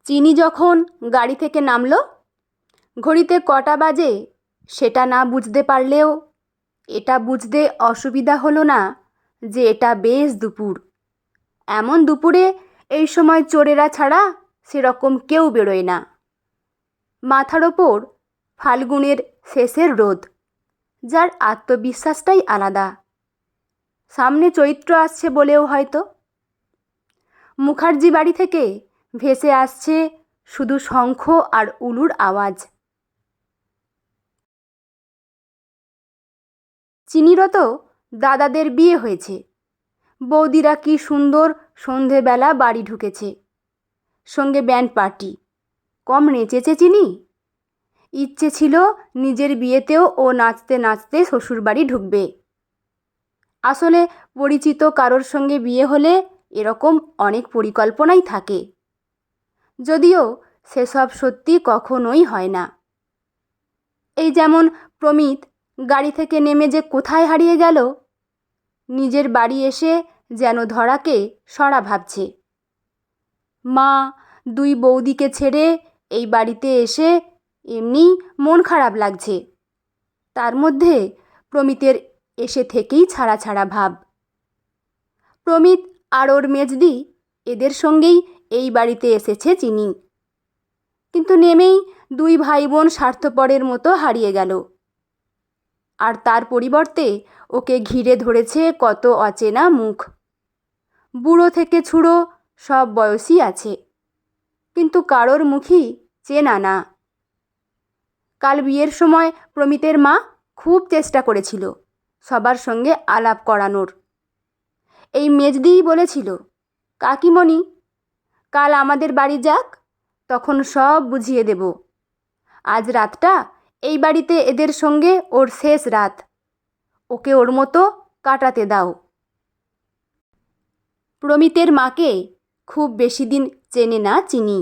চিনি যখন গাড়ি থেকে নামল, ঘড়িতে কটা বাজে সেটা না বুঝতে পারলেও এটা বুঝতে অসুবিধা হলো না যে এটা বেশ দুপুর। এমন দুপুরে এই সময় চোরেরা ছাড়া সেরকম কেউ বেরোয় না। মাথার ওপর ফাল্গুনের শেষের রোদ, যার আত্মবিশ্বাসটাই আলাদা। সামনে চৈত্র আসছে বলেও হয়তো। মুখার্জি বাড়ি থেকে ভেসে আসছে শুধু শঙ্খ আর উলুর আওয়াজ। চিনিরও তো দাদাদের বিয়ে হয়েছে। বৌদিরা কি সুন্দর সন্ধেবেলা বাড়ি ঢুকেছে, সঙ্গে ব্যান্ড পার্টি। কম নেচেছে চিনি? ইচ্ছে ছিল নিজের বিয়েতেও ও নাচতে নাচতে শ্বশুরবাড়ি ঢুকবে। আসলে পরিচিত কারোর সঙ্গে বিয়ে হলে এরকম অনেক পরিকল্পনাই থাকে, যদিও সেসব সত্যি কখনোই হয় না। এই যেমন প্রমিত গাড়ি থেকে নেমে যে কোথায় হারিয়ে গেল, নিজের বাড়ি এসে যেন ধরাকে সরা ভাবছে। মা দুই বৌদিকে ছেড়ে এই বাড়িতে এসে এমনি মন খারাপ লাগছে, তার মধ্যে প্রমিতের এসে থেকেই ছাড়া ছাড়া ভাব। প্রমিত আর ওর মেজদি এদের সঙ্গেই এই বাড়িতে এসেছে চিনি, কিন্তু নেমেই দুই ভাই বোন স্বার্থপরের মতো হারিয়ে গেল। আর তার পরিবর্তে ওকে ঘিরে ধরেছে কত অচেনা মুখ। বুড়ো থেকে ছুড়ো সব বয়সী আছে, কিন্তু কারোর মুখই চেনা না। কাল বিয়ের সময় প্রমিতের মা খুব চেষ্টা করেছিল সবার সঙ্গে আলাপ করানোর। এই মেজদিই বলেছিল, কাকিমণি কাল আমাদের বাড়ি যাক, তখন সব বুঝিয়ে দেব। আজ রাতটা এই বাড়িতে এদের সঙ্গে ওর শেষ রাত, ওকে ওর মতো কাটাতে দাও। প্রমিতের মাকে খুব বেশি দিন চেনে না চিনি।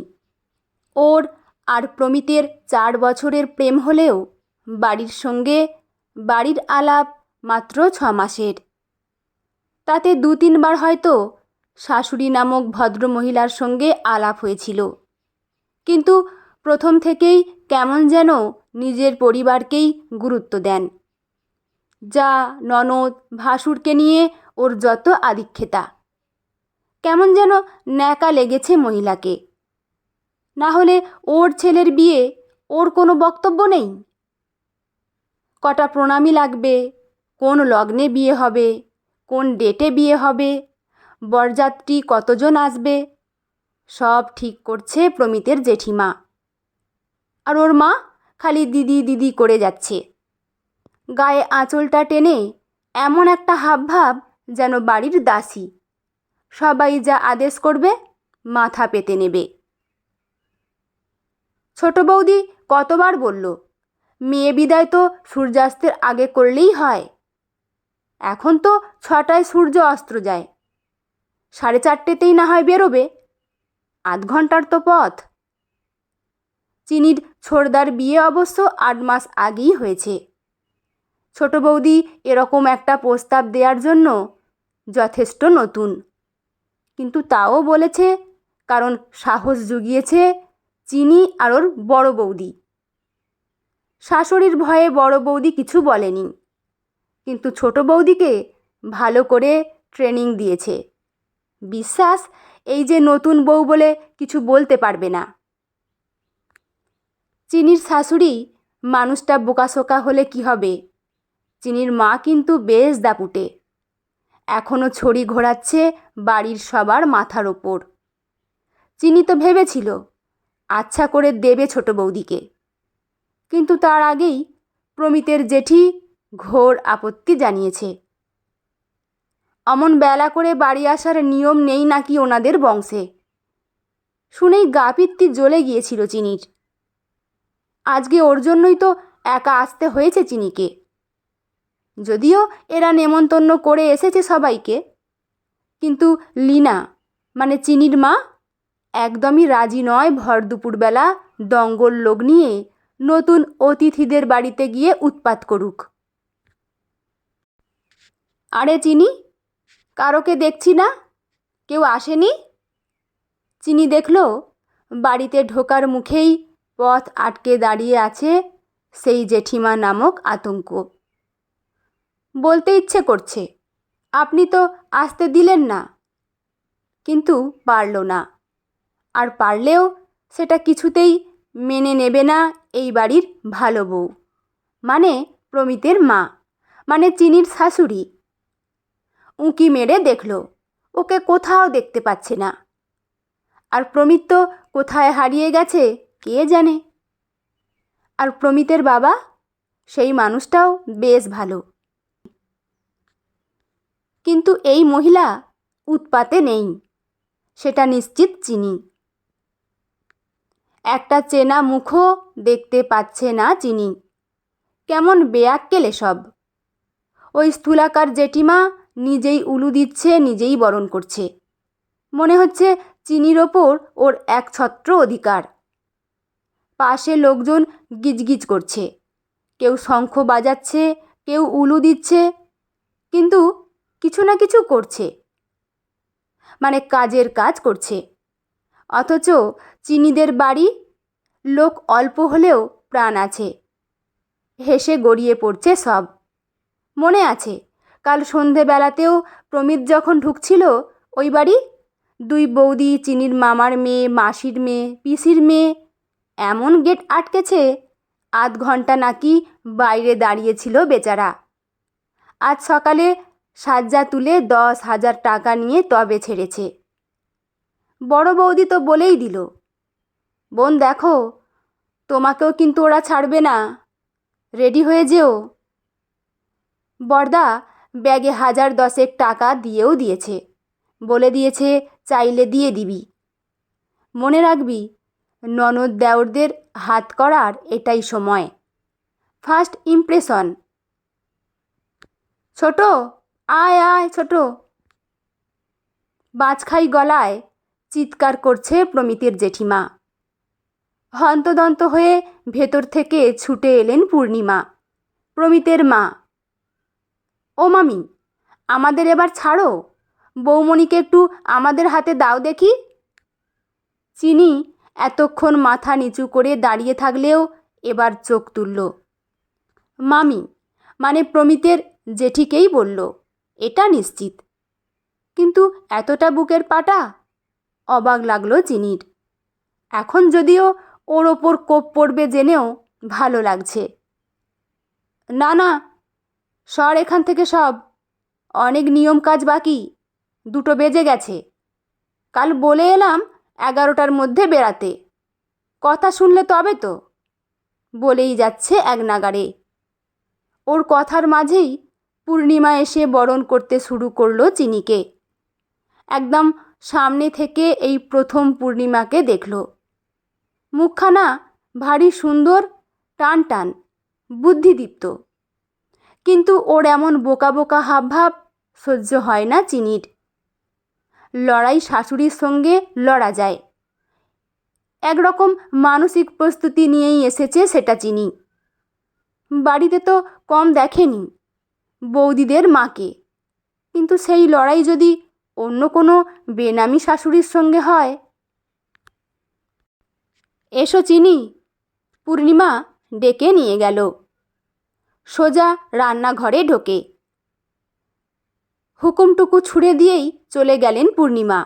ওর আর প্রমিতের 4 বছরের প্রেম হলেও বাড়ির সঙ্গে বাড়ির আলাপ মাত্র 6 মাসের। তাতে 2-3 বার হয়তো শাশুড়ি নামক ভদ্রমহিলার সঙ্গে আলাপ হয়েছিল, কিন্তু প্রথম থেকেই কেমন যেন নিজের পরিবারকেই গুরুত্ব দেন। যা ননদ ভাসুরকে নিয়ে ওর যত আদিক্ষেতা, কেমন যেন ন্যাকা লেগেছে মহিলাকে। না হলে ওর ছেলের বিয়ে ওর কোনো বক্তব্য নেই? কটা প্রণামী লাগবে, কোন লগ্নে বিয়ে হবে, কোন ডেটে বিয়ে হবে, বরযাত্রী কতজন আসবে, সব ঠিক করছে প্রমিতের জেঠিমা। আর ওর মা খালি দিদি দিদি করে যাচ্ছে। গায়ে আঁচলটা টেনে এমন একটা হাবভাব যেন বাড়ির দাসী, সবাই যা আদেশ করবে মাথা পেতে নেবে। ছোট বৌদি কতবার বলল, মেয়ে বিদায় তো সূর্যাস্তের আগে করলেই হয়। এখন তো 6টায় সূর্য অস্ত যায়, 4:30তেই না হয় বেরোবে, আধ ঘন্টার তো পথ। চিনির ছোড়দার বিয়ে অবশ্য 8 মাস আগেই হয়েছে। ছোট বৌদি এরকম একটা প্রস্তাব দেওয়ার জন্য যথেষ্ট নতুন, কিন্তু তাও বলেছে, কারণ সাহস জুগিয়েছে চিনি আর ওর বড় বৌদি। শাশুড়ির ভয়ে বড় বৌদি কিছু বলেনি, কিন্তু ছোট বৌদিকে ভালো করে ট্রেনিং দিয়েছে। বিশ্বাস এই যে নতুন বউ বলে কিছু বলতে পারবে না। চিনির শাশুড়ি মানুষটা বোকাশোকা হলে কি হবে, চিনির মা কিন্তু বেশ দাপুটে। এখনও ছড়ি ঘোরাচ্ছে বাড়ির সবার মাথার ওপর। চিনি তো ভেবেছিল আচ্ছা করে দেবে ছোট বৌদিকে, কিন্তু তার আগেই প্রমিতের জেঠি ঘোর আপত্তি জানিয়েছে। অমন বেলা করে বাড়ি আসার নিয়ম নেই নাকি ওনাদের বংশে। শুনেই গা পিত্তি জ্বলে গিয়েছিল চিনির। আজকে ওর জন্যই তো একা আসতে হয়েছে চিনিকে। যদিও এরা নেমন্তন্ন করে এসেছে সবাইকে, কিন্তু লীনা মানে চিনির মা একদমই রাজি নয় ভর দুপুরবেলা দঙ্গল লোক নিয়ে নতুন অতিথিদের বাড়িতে গিয়ে উৎপাত করুক। আরে চিনি, কারোকে দেখছি না, কেউ আসেনি? চিনি দেখল বাড়িতে ঢোকার মুখেই পথ আটকে দাঁড়িয়ে আছে সেই জেঠিমা নামক আতঙ্ক। বলতে ইচ্ছে করছে, আপনি তো আসতে দিলেন না, কিন্তু পারল না। আর পারলেও সেটা কিছুতেই মেনে নেবে না এই বাড়ির ভালো বউ, মানে প্রমিতের মা, মানে চিনির শাশুড়ি। উঁকি মেরে দেখল, ওকে কোথাও দেখতে পাচ্ছে না। আর প্রমিত তো কোথায় হারিয়ে গেছে কে জানে। আর প্রমিতের বাবা, সেই মানুষটাও বেশ ভালো। কিন্তু এই মহিলা উৎপাতে নেই, সেটা নিশ্চিত চিনি। একটা চেনা মুখও দেখতে পাচ্ছে না চিনি। কেমন বেয়াক্কেলে সব। ওই স্থূলাকার জেঠিমা নিজেই উলু দিচ্ছে, নিজেই বরণ করছে। মনে হচ্ছে চিনির ওপর ওর একছত্র অধিকার। পাশে লোকজন গিজগিজ করছে, কেউ শঙ্খ বাজাচ্ছে, কেউ উলু দিচ্ছে, কিন্তু কিছু না কিছু করছে, মানে কাজের কাজ করছে। অথচ চিনিদের বাড়ি লোক অল্প হলেও প্রাণ আছে। হেসে গড়িয়ে পড়ছে সব। মনে আছে কাল সন্ধেবেলাতেও প্রমিত যখন ঢুকছিল ওই বাড়ি, দুই বৌদি, চিনির মামার মেয়ে, মাসির মেয়ে, পিসির মেয়ে, এমন গেট আটকেছে, আধ ঘন্টা নাকি বাইরে দাঁড়িয়েছিল বেচারা। আজ সকালে সাজ্জা তুলে 10,000 টাকা নিয়ে তবে ছেড়েছে। বড় বৌদি তো বলেই দিল, বোন দেখো, তোমাকেও কিন্তু ওরা ছাড়বে না, রেডি হয়ে যেও। বড়দা ব্যাগে 1010 টাকা দিয়েও দিয়েছে, বলে দিয়েছে চাইলে দিয়ে দিবি। মনে রাখবি, ননদ দেওরদের হাত করার এটাই সময়, ফার্স্ট ইমপ্রেশন। ছোট, আয় আয় ছোট। বাজখাই গলায় চিৎকার করছে প্রমিতের জেঠিমা। হন্তদন্ত হয়ে ভেতর থেকে ছুটে এলেন পূর্ণিমা, প্রমিতের মা। ও মামি, আমাদের এবার ছাড়ো, বৌমণিকে একটু আমাদের হাতে দাও দেখি। চিনি এতক্ষণ মাথা নিচু করে দাঁড়িয়ে থাকলেও এবার চোখ তুলল। মামি মানে প্রমিতের জেঠিকেই বলল, এটা নিশ্চিত। কিন্তু এতটা বুকের পাটা, অবাক লাগলো চিনির। এখন যদিও ওর ওপর কোপ পড়বে জেনেও ভালো লাগছে। না না, সর এখান থেকে সব, অনেক নিয়ম কাজ বাকি, 2টো বেজে গেছে। কাল বলে এলাম 11টার মধ্যে বেরাতে, কথা শুনলে তবে তো। বলেই যাচ্ছে এক নাগাড়ে। ওর কথার মাঝেই পূর্ণিমা এসে বরণ করতে শুরু করলো চিনিকে। একদম সামনে থেকে এই প্রথম পূর্ণিমাকে দেখল। মুখখানা ভারী সুন্দর, টান টান, বুদ্ধিদীপ্ত। কিন্তু ওর এমন বোকা বোকা হাবভাব সহ্য হয় না চিনির। লড়াই শাশুড়ির সঙ্গে লড়া যায়, একরকম মানসিক প্রস্তুতি নিয়েই এসেছে সেটা চিনি। বাড়িতে তো কম দেখেনি বৌদিদের মাকে, কিন্তু সেই লড়াই যদি অন্য কোনো বেনামি শাশুড়ির সঙ্গে হয়। এসো চিনি, পূর্ণিমা ডেকে নিয়ে গেল। সোজা রান্নাঘরে ঢোকে হুকুমটুকু ছুড়ে দিয়েই চলে গেলেন পূর্ণিমা।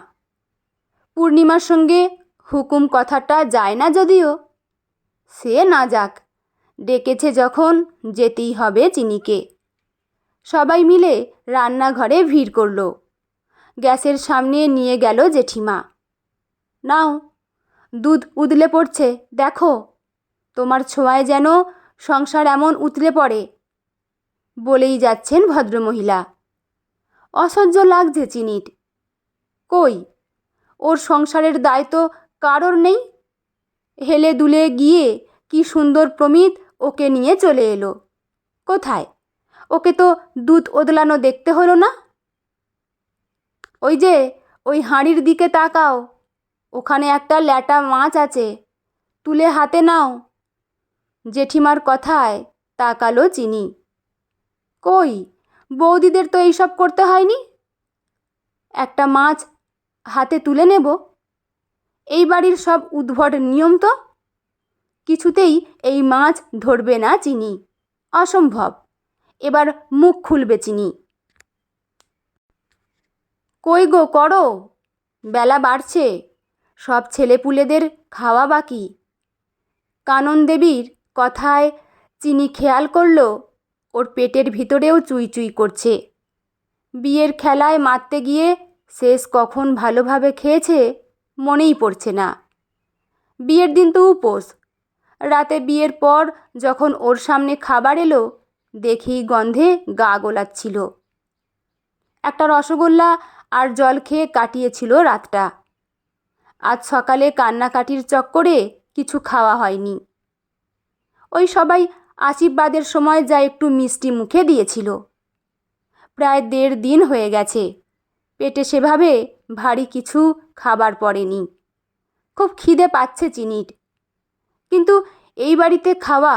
পূর্ণিমার সঙ্গে হুকুম কথাটা যায় না যদিও, সে না যাক, ডেকেছে যখন যেতেই হবে চিনিকে। সবাই মিলে রান্নাঘরে ভিড় করল। গ্যাসের সামনে নিয়ে গেল জেঠিমা। নাও, দুধ উতলে পড়ছে দেখো, তোমার ছোঁয়ায় যেন সংসার এমন উতলে পড়ে, বলেই যাচ্ছেন ভদ্রমহিলা। অসহ্য লাগছে চিনির। কই, ওর সংসারের দায় তো কারোর নেই। হেলে দুলে গিয়ে কি সুন্দর প্রমিত ওকে নিয়ে চলে এলো। কোথায়, ওকে তো দুধ ওদলানো দেখতে হলো না। ওই যে ওই হাঁড়ির দিকে তাকাও, ওখানে একটা ল্যাটা মাছ আছে, তুলে হাতে নাও। জেঠিমার কথায় তাকালো চিনি। কই, বৌদিদের তো এইসব করতে হয়নি। একটা মাছ হাতে তুলে নেব, এই বাড়ির সব উদ্ভট নিয়ম তো। কিছুতেই এই মাছ ধরবে না চিনি, অসম্ভব। এবার মুখ খুলবে চিনি। কই গো করো, বেলা বাড়ছে, সব ছেলেপুলেদের খাওয়া বাকি। কানন দেবীর কথায় চিনি খেয়াল করল ওর পেটের ভিতরেও চুই চুই করছে। বিয়ের খেলায় মারতে গিয়ে শেষ কখন ভালোভাবে খেয়েছে মনেই পড়ছে না। বিয়ের দিন তো উপোস। রাতে বিয়ের পর যখন ওর সামনে খাবার এলো দেখি গন্ধে গা গোলাচ্ছিল। একটা রসগোল্লা আর জল খেয়ে কাটিয়েছিল রাতটা। আজ সকালে কান্নাকাটির চক্করে কিছু খাওয়া হয়নি। ওই সবাই আশীর্বাদের সময় যা একটু মিষ্টি মুখে দিয়েছিল। প্রায় 1.5 দিন হয়ে গেছে পেটে সেভাবে ভারী কিছু খাবার পড়েনি। খুব খিদে পাচ্ছে চিনির, কিন্তু এই বাড়িতে খাওয়া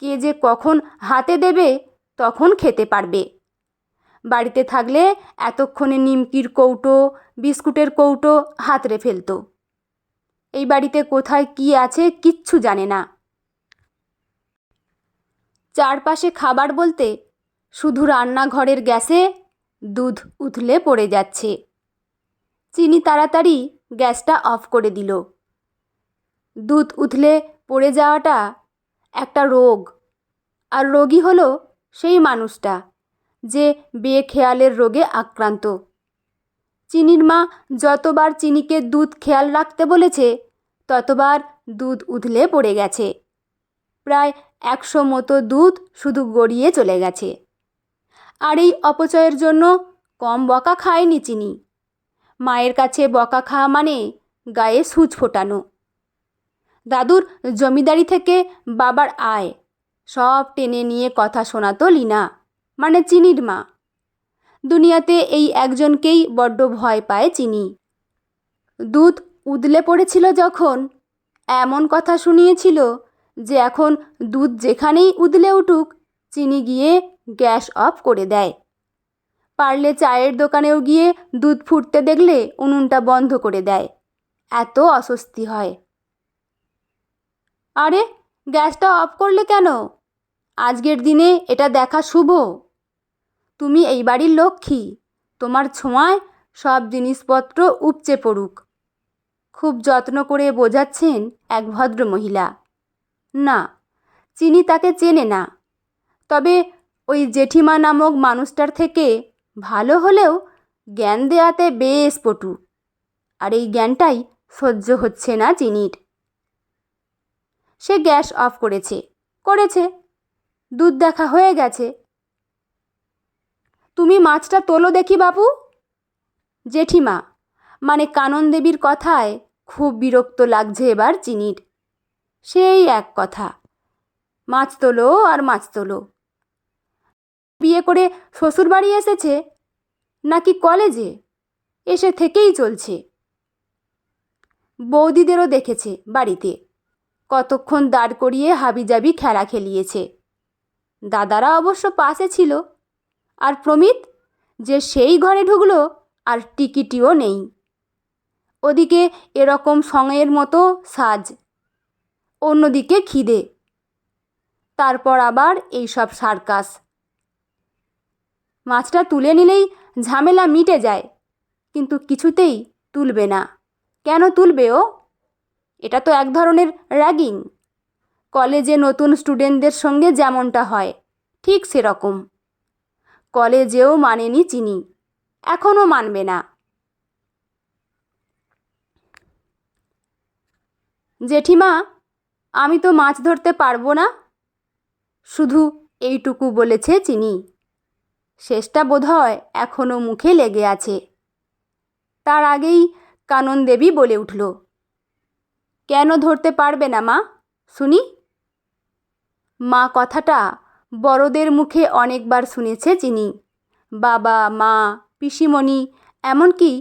কে যে কখন হাতে দেবে তখন খেতে পারবে। বাড়িতে থাকলে এতক্ষণে নিমকির কৌটো, বিস্কুটের কৌটো হাতড়ে ফেলতো। এই বাড়িতে কোথায় কি আছে কিচ্ছু জানে না। চারপাশে খাবার বলতে শুধু রান্নাঘরের গ্যাসে দুধ উথলে পড়ে যাচ্ছে। চিনি তাড়াতাড়ি গ্যাসটা অফ করে দিল। দুধ উথলে পড়ে যাওয়াটা একটা রোগ, আর রোগী হলো সেই মানুষটা যে বেখেয়ালের রোগে আক্রান্ত। চিনির মা যতবার চিনিকে দুধ খেয়াল রাখতে বলেছে ততবার দুধ উথলে পড়ে গেছে। প্রায় 100 মতো দুধ শুধু গড়িয়ে চলে গেছে। আর এই অপচয়ের জন্য কম বকা খায়নি চিনি। মায়ের কাছে বকা খাওয়া মানে গায়ে সূচ ফোটানো। দাদুর জমিদারি থেকে বাবার আয় সব টেনে নিয়ে কথা শোনাতো লীনা, মানে চিনির মা। দুনিয়াতে এই একজনকেই বড্ড ভয় পায় চিনি। দুধ উদলে পড়েছিল যখন এমন কথা শুনিয়েছিল যে এখন দুধ যেখানেই উদলে উঠুক চিনি গিয়ে গ্যাস অফ করে দেয়। পারলে চায়ের দোকানেও গিয়ে দুধ ফুটতে দেখলে উনুনটা বন্ধ করে দেয়। এত অস্বস্তি হয়। আরে, গ্যাসটা অফ করলে কেন? আজকের দিনে এটা দেখা শুভ। তুমি এই বাড়ির লক্ষ্মী, তোমার ছোঁয়ায় সব জিনিসপত্র উপচে পড়ুক। খুব যত্ন করে বোঝাচ্ছেন এক ভদ্র মহিলা। না, চিনি তাকে চেনে না, তবে ওই জেঠিমা নামক মানুষটার থেকে ভালো হলেও জ্ঞান দেয়াতে বেশ পটু। আর এই জ্ঞানটাই সহ্য হচ্ছে না চিনির। সে গ্যাস অফ করেছে, দুধ দেখা হয়ে গেছে। তুমি মাছটা তোলো দেখি বাপু। জেঠিমা, মানে কানন দেবীর কথায় খুব বিরক্ত লাগছে এবার চিনির। সেই এক কথা, মাছ তোলো আর মাছ তোলো। বিয়ে করে শ্বশুর বাড়ি এসেছে নাকি কলেজে এসে থেকেই চলছে। বৌদিদেরও দেখেছে বাড়িতে কতক্ষণ দাঁড় করিয়ে হাবিজাবি খেলা খেলিয়েছে। দাদারা অবশ্য পাশে ছিল। আর প্রমিত যে সেই ঘরে ঢুকলো আর টিকিটিও নেই। ওদিকে এরকম সময়ের মতো সাজ, অন্যদিকে খিদে, তারপর আবার এইসব সার্কাস। মাছটা তুলে নিলেই ঝামেলা মিটে যায়, কিন্তু কিছুতেই তুলবে না। কেন তুলবে ও? এটা তো এক ধরনের র্যাগিং। কলেজে নতুন স্টুডেন্টদের সঙ্গে যেমনটা হয় ঠিক সেরকম। কলেজেও মানেনি চিনি, এখনও মানবে না। জেঠিমা, আমি তো মাছ ধরতে পারবো না, শুধু এইটুকু বলেছে চিনি। শেষটা বোধহয় এখনও মুখে লেগে আছে। তার আগেই কানন দেবী বলে উঠল, কেন ধরতে পারবে না মা, শুনি। মা কথাটা বড়দের মুখে অনেকবার শুনেছে চিনি। বাবা, মা, পিসিমণি, এমনকি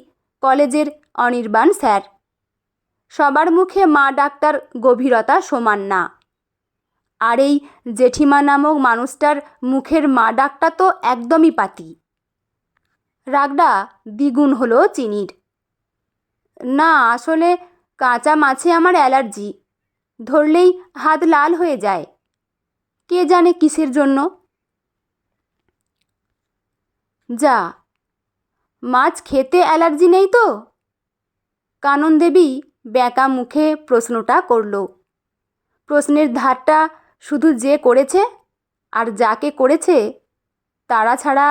কলেজের অনির্বাণ স্যার, সবার মুখে মা ডাকটার গভীরতা সমান না। আর এই জেঠিমা নামক মানুষটার মুখের মা ডাকটা তো একদমই পাতি। রাগটা দ্বিগুণ হলো চিনির। না, আসলে কাঁচা মাছে আমার অ্যালার্জি, ধরলেই হাত লাল হয়ে যায়। কে জানে কিসের জন্য। যা, মাছ খেতে অ্যালার্জি নেই তো? কানন দেবী বেঁকা মুখে প্রশ্নটা করল। প্রশ্নের ধারটা শুধু যে করেছে আর যাকে করেছে তারা ছাড়া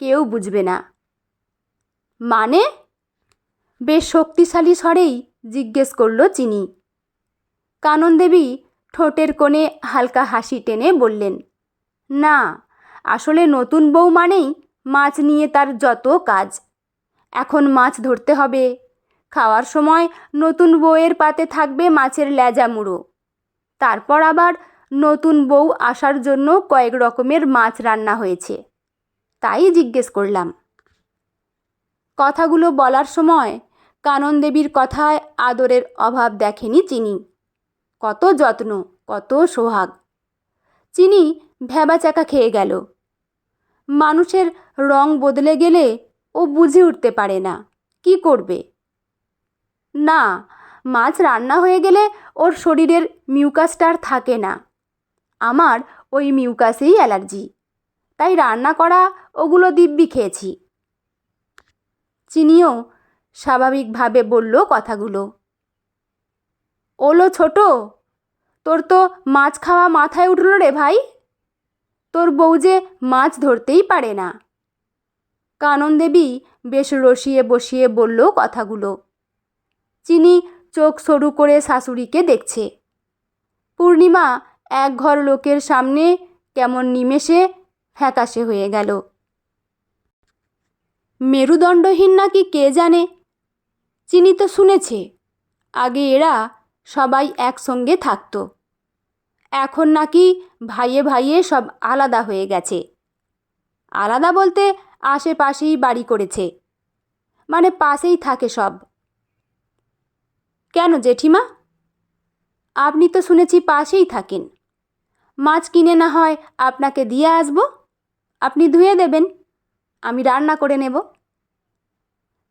কেউ বুঝবে না। মানে? বেশ শক্তিশালী স্বরেই জিজ্ঞেস করল চিনি। কানন দেবী ঠোঁটের কোণে হালকা হাসি টেনে বললেন, না, আসলে নতুন বউ মানেই মাছ নিয়ে তার যত কাজ। এখন মাছ ধরতে হবে, খাওয়ার সময় নতুন বউয়ের পাতে থাকবে মাছের লেজা মুড়ো। তারপর আবার নতুন বউ আসার জন্য কয়েক রকমের মাছ রান্না হয়েছে, তাই জিজ্ঞেস করলাম। কথাগুলো বলার সময় কানন দেবীর কথায় আদরের অভাব দেখেনি চিনি। কত যত্ন, কত সোহাগ। চিনি ভ্যাবাচ্যাকা খেয়ে গেল। মানুষের রং বদলে গেলে ও বুঝে উঠতে পারে না, কি করবে। না, মাছ রান্না হয়ে গেলে ওর শরীরের মিউকাসটা আর থাকে না। আমার ওই মিউকাসেই অ্যালার্জি, তাই রান্না করা ওগুলো দিব্যি খেয়েছি। চিনিও স্বাভাবিকভাবে বলল কথাগুলো। ওলো ছোট, তোর তো মাছ খাওয়া মাথায় উঠল রে ভাই। তোর বউ যে মাছ ধরতেই পারে না। কানন দেবী বেশ রসিয়ে বসিয়ে বলল কথাগুলো। চিনি চোখ সরু করে শাশুড়িকে দেখছে। পূর্ণিমা এক ঘর লোকের সামনে কেমন নিমেষে ফ্যাকাশে হয়ে গেল। মেরুদণ্ডহীন নাকি কে জানে। চিনি তো শুনেছে আগে এরা সবাই একসঙ্গে থাকত, এখন নাকি ভাইয়ে ভাইয়ে সব আলাদা হয়ে গেছে। আলাদা বলতে আশেপাশেই বাড়ি করেছে, মানে পাশেই থাকে সব। কেন জেঠিমা? আপনি তো শুনেছি পাশেই থাকেন। মাছ কিনে না হয় আপনাকে দিয়ে আসবো, আপনি ধুয়ে দেবেন, আমি রান্না করে নেব।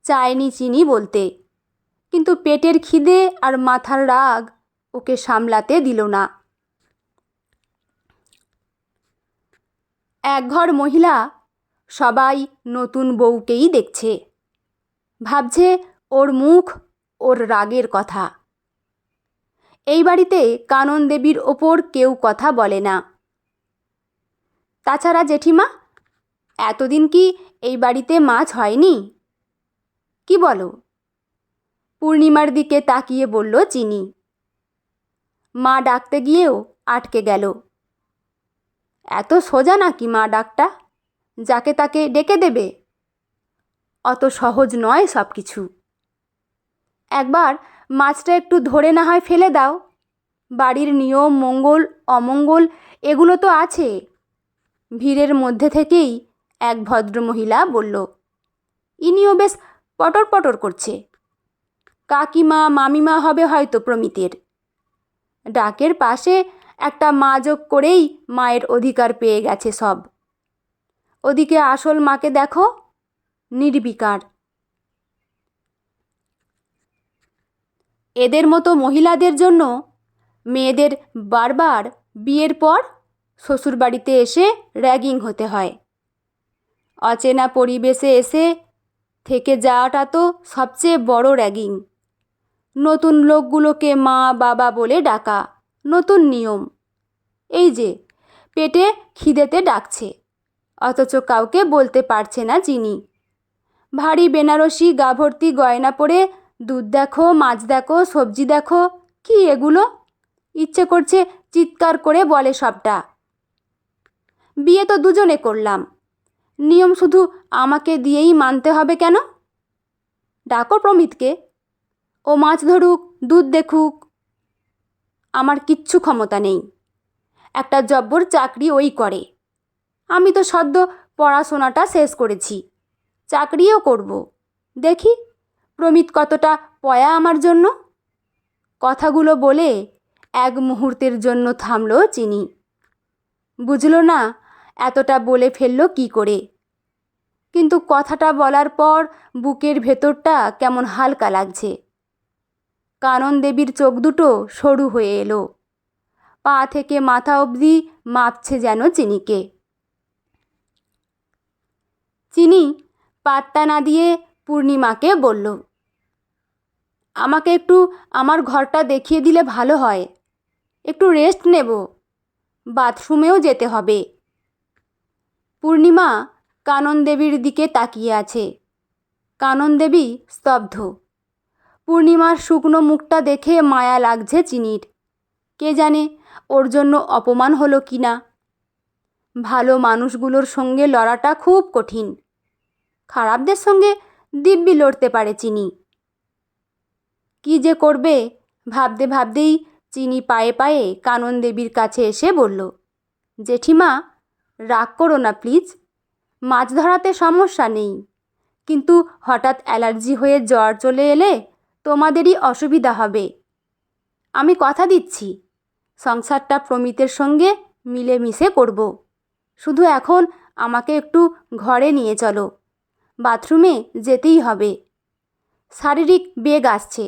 চায়নি চিনি বলতে, কিন্তু পেটের খিদে আর মাথার রাগ ওকে সামলাতে দিল না। একঘর মহিলা সবাই নতুন বউকেই দেখছে, ভাবছে ওর মুখ, ওর রাগের কথা। এই বাড়িতে কানন দেবীর ওপর কেউ কথা বলে না। তাছাড়া জেঠিমা, এতদিন কি এই বাড়িতে মাছ হয়নি? কি বলো? পূর্ণিমার দিকে তাকিয়ে বলল চিনি। মা ডাকতে গিয়েও আটকে গেল। এত সোজা নাকি মা ডাকটা, যাকে তাকে ডেকে দেবে? অত সহজ নয় সব কিছু। একবার মাছটা একটু ধরে না হয় ফেলে দাও, বাড়ির নিয়ম মঙ্গল অমঙ্গল এগুলো তো আছে। ভিড়ের মধ্যে থেকেই এক ভদ্রমহিলা বলল। ইনিও বেশ পটর পটর করছে। কাকিমা মামিমা হবে হয়তো প্রমিতের। ডাকের পাশে একটা মা যোগ করেই মায়ের অধিকার পেয়ে গেছে সব। ওদিকে আসল মাকে দেখো, নির্বিকার। এদের মতো মহিলাদের জন্য মেয়েদের বারবার বিয়ের পর শ্বশুরবাড়িতে এসে র্যাগিং হতে হয়। অচেনা পরিবেশে এসে থেকে যাওয়াটা তো সবচেয়ে বড় র্যাগিং। নতুন লোকগুলোকে মা বাবা বলে ডাকা, নতুন নিয়ম। এই যে পেটে খিদেতে ডাকছে, অথচ কাউকে বলতে পারছে না চিনি। ভারী বেনারসি গা ভর্তি গয়না পরে দুধ দেখো, মাছ দেখো, সবজি দেখো, কি এগুলো? ইচ্ছে করছে চিৎকার করে বলে সবটা। বিয়ে তো দুজনে করলাম, নিয়ম শুধু আমাকে দিয়েই মানতে হবে কেন? ডাকো প্রমিতকে, ও মাছ ধরুক, দুধ দেখুক। আমার কিচ্ছু ক্ষমতা নেই। একটা জব্বর চাকরি ওই করে। আমি তো সদ্য পড়াশোনাটা শেষ করেছি, চাকরিও করব। দেখি প্রমিত কতটা পয়া আমার জন্য। কথাগুলো বলে এক মুহূর্তের জন্য থামল চিনি। বুঝল না এতটা বলে ফেলল কি করে, কিন্তু কথাটা বলার পর বুকের ভেতরটা কেমন হালকা লাগছে। কানন দেবীর চোখ দুটো সরু হয়ে এলো। পা থেকে মাথা অবধি মাপছে যেন চিনিকে। চিনি পাত্তা না দিয়ে পূর্ণিমাকে বলল, আমাকে একটু আমার ঘরটা দেখিয়ে দিলে ভালো হয়। একটু রেস্ট নেব, বাথরুমেও যেতে হবে। পূর্ণিমা কানন দেবীর দিকে তাকিয়ে আছে। কানন দেবী স্তব্ধ। পূর্ণিমার শুকনো মুখটা দেখে মায়া লাগছে চিনির। কে জানে ওর জন্য অপমান হলো কি না। ভালো মানুষগুলোর সঙ্গে লড়াটা খুব কঠিন। খারাপদের সঙ্গে দিব্যি লড়তে পারে চিনি। কি যে করবে ভাবতে ভাবতেই চিনি পায়ে পায়ে কানন দেবীর কাছে এসে বলল, জেঠিমা, রাগ করো না প্লিজ। মাছ ধরাতে সমস্যা নেই, কিন্তু হঠাৎ অ্যালার্জি হয়ে জ্বর চলে এলে তোমাদেরই অসুবিধা হবে। আমি কথা দিচ্ছি, সংসারটা প্রমিতের সঙ্গে মিলেমিশে করব। শুধু এখন আমাকে একটু ঘরে নিয়ে চলো, বাথরুমে যেতেই হবে। শারীরিক বেগ আসছে,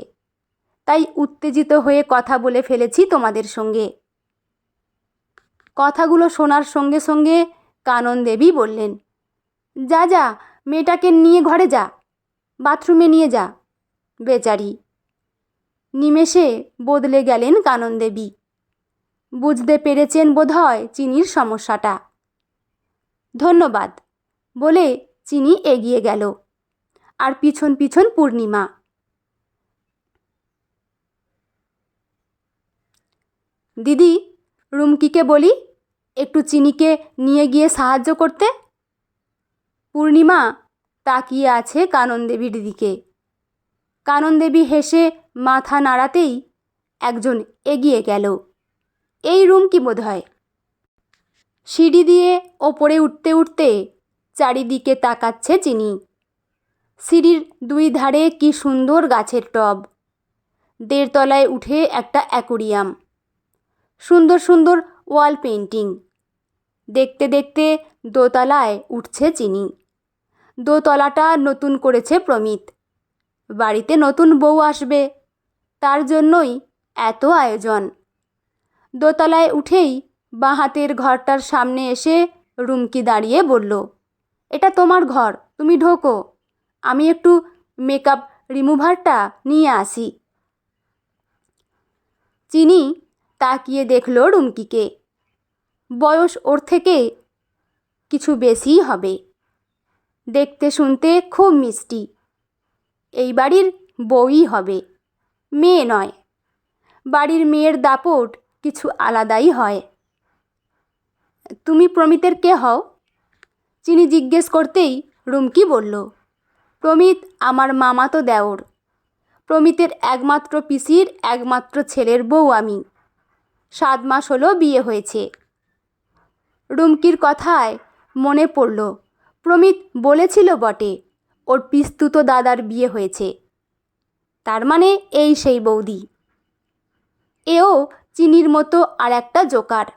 তাই উত্তেজিত হয়ে কথা বলে ফেলেছি তোমাদের সঙ্গে। কথাগুলো শোনার সঙ্গে সঙ্গে কানন দেবী বললেন, যা যা, মেয়েটাকে নিয়ে ঘরে যা, বাথরুমে নিয়ে যা। বেচারি। নিমেষে বদলে গেলেন কানন দেবী। বুঝতে পেরেছেন বোধহয় চিনির সমস্যাটা। ধন্যবাদ বলে চিনি এগিয়ে গেল, আর পিছন পিছন পূর্ণিমা। দিদি, রুমকিকে বলি একটু চিনিকে নিয়ে গিয়ে সাহায্য করতে। পূর্ণিমা তাকিয়ে আছে কানন দেবীর দিকে। কানন দেবী হেসে মাথা নাড়াতেই একজন এগিয়ে গেল। এই রুমকি বোধহয়। সিঁড়ি দিয়ে ওপরে উঠতে উঠতে চারিদিকে তাকাচ্ছে চিনি। সিঁড়ির দুই ধারে কি সুন্দর গাছের টব। 1.5 তলায় উঠে একটা অ্যাকোরিয়াম। সুন্দর সুন্দর ওয়াল পেন্টিং। দেখতে দেখতে 2 তলায় উঠছে চিনি। 2 তলাটা নতুন করেছে প্রমিত। বাড়িতে নতুন বউ আসবে, তার জন্যই এত আয়োজন। 2 তলায় উঠেই বাঁ হাতের ঘরটার সামনে এসে রুমকি দাঁড়িয়ে বলল, এটা তোমার ঘর, তুমি ঢোকো, আমি একটু মেকআপ রিমুভারটা নিয়ে আসি। চিনি তাকিয়ে দেখল রুমকিকে। বয়স ওর থেকে কিছু বেশিই হবে। দেখতে শুনতে খুব মিষ্টি। এই বাড়ির বউই হবে, মেয়ে নয়। বাড়ির মেয়ের দাপট কিছু আলাদাই হয়। তুমি প্রমিতের কে হও? চিনি জিজ্ঞেস করতেই রুমকি বলল, প্রমিত আমার মামাতো দেওর। প্রমিতের একমাত্র পিসির একমাত্র ছেলের বউ আমি। 7 মাস হলো বিয়ে হয়েছে। রুমকির কথায় মনে পড়ল, প্রমিত বলেছিল বটে ওর পিস্তুতো দাদার বিয়ে হয়েছে। তার মানে এই সেই বৌদি। এও চিনির মতো আর একটা জোকার।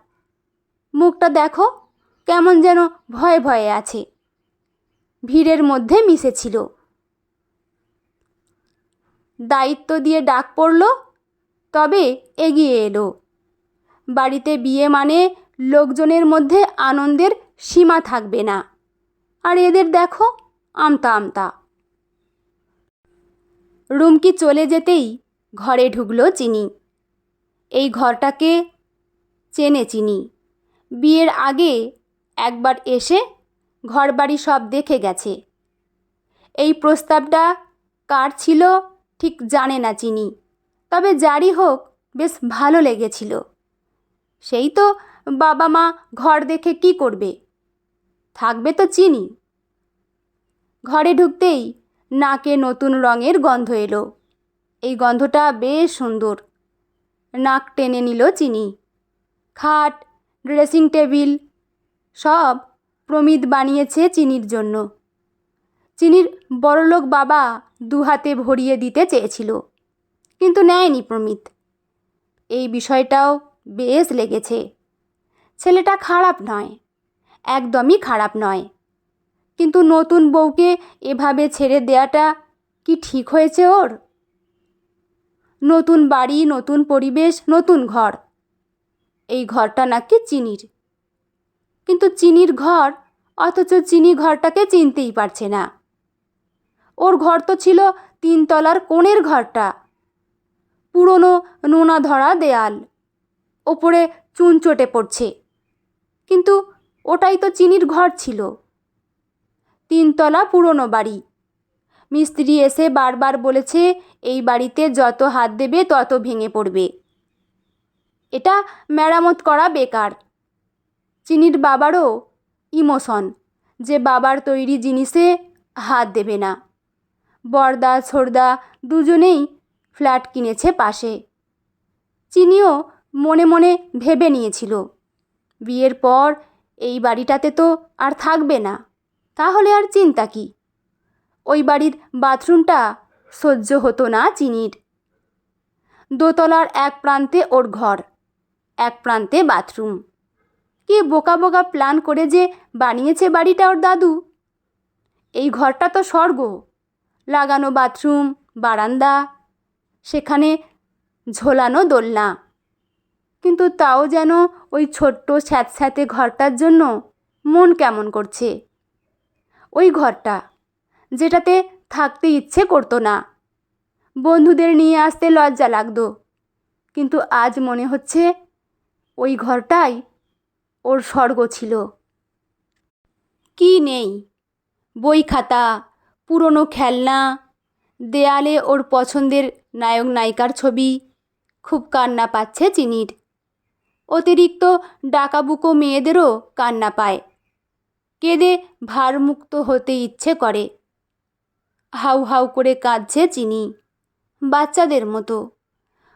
মুখটা দেখো, কেমন যেন ভয়ে ভয়ে আছে। ভিড়ের মধ্যে মিশেছিল। দায়িত্ব দিয়ে ডাক পড়ল, তবে এগিয়ে এলো। বাড়িতে বিয়ে মানে লোকজনের মধ্যে আনন্দের সীমা থাকবে না। আর এদের দেখো, আমতা আমতা। রুমকি চলে যেতেই ঘরে ঢুকলো চিনি। এই ঘরটাকে চেনে চিনি। বিয়ের আগে একবার এসে ঘরবাড়ি সব দেখে গেছে। এই প্রস্তাবটা কার ছিল ঠিক জানে না চিনি, তবে যারই হোক বেশ ভালো লেগেছিল। সেই তো বাবা মা ঘর দেখে কি করবে, থাকবে তো চিনি। ঘরে ঢুকতেই নাকে নতুন রঙের গন্ধ এলো। এই গন্ধটা বেশ সুন্দর। নাক টেনে নিল চিনি। খাট, ড্রেসিং টেবিল সব প্রমিত বানিয়েছে চিনির জন্য। চিনির বড়লোক বাবা 2 হাতে ভরিয়ে দিতে চেয়েছিল, কিন্তু নেয়নি প্রমিত। এই বিষয়টাও বেশ লেগেছে। ছেলেটা খারাপ নয়, একদমই খারাপ নয়, কিন্তু নতুন বউকে এভাবে ছেড়ে দেওয়াটা কি ঠিক হয়েছে ওর? নতুন বাড়ি, নতুন পরিবেশ, নতুন ঘর। এই ঘরটা নাকি চিনির। কিন্তু চিনির ঘর, অথচ চিনি ঘরটাকে চিনতেই পারছে না। ওর ঘর তো ছিল 3 তলার কোণের ঘরটা। পুরনো নোনা ধরা দেয়াল, ওপরে চুন চটে পড়ছে। কিন্তু ওটাই তো চিনির ঘর ছিল। 3 তলা পুরনো বাড়ি। মিস্ত্রি এসে বারবার বলেছে এই বাড়িতে যত হাত দেবে তত ভেঙে পড়বে। এটা মেরামত করা বেকার। চিনির বাবারও ইমোশন যে বাবার তৈরি জিনিসে হাত দেবে না। বড়দা ছোড়দা দুজনেই ফ্ল্যাট কিনেছে পাশে। চিনিও মনে মনে ভেবে নিয়েছিল বিয়ের পর এই বাড়িটাতে তো আর থাকবে না, তাহলে আর চিন্তা কি। ওই বাড়ির বাথরুমটা সহ্য হতো না চিনির। দোতলার এক প্রান্তে ওর ঘর, এক প্রান্তে বাথরুম। কি বোকা বোকা প্ল্যান করে যে বানিয়েছে বাড়িটা ওর দাদু। এই ঘরটা তো স্বর্গ। লাগানো বাথরুম, বারান্দা, সেখানে ঝোলানো দোলনা। কিন্তু তাও যেন ওই ছোট্ট স্যাঁতস্যাঁতে ঘরটার জন্য মন কেমন করছে। ওই ঘরটা যেটাতে থাকতে ইচ্ছে করতো না, বন্ধুদের নিয়ে আসতে লজ্জা লাগতো। কিন্তু আজ মনে হচ্ছে ওই ঘরটাই ওর স্বর্গ ছিল। কি নেই? বই খাতা, পুরনো খেলনা, দেয়ালে ওর পছন্দের নায়ক নায়িকার ছবি। খুব কান্না পাচ্ছে চিনির। অতিরিক্ত ডাকাবুকো মেয়েদেরও কান্না পায়। কেঁদে ভারমুক্ত হতে ইচ্ছে করে। হাউ হাউ করে কাঁদছে চিনি, বাচ্চাদের মতো।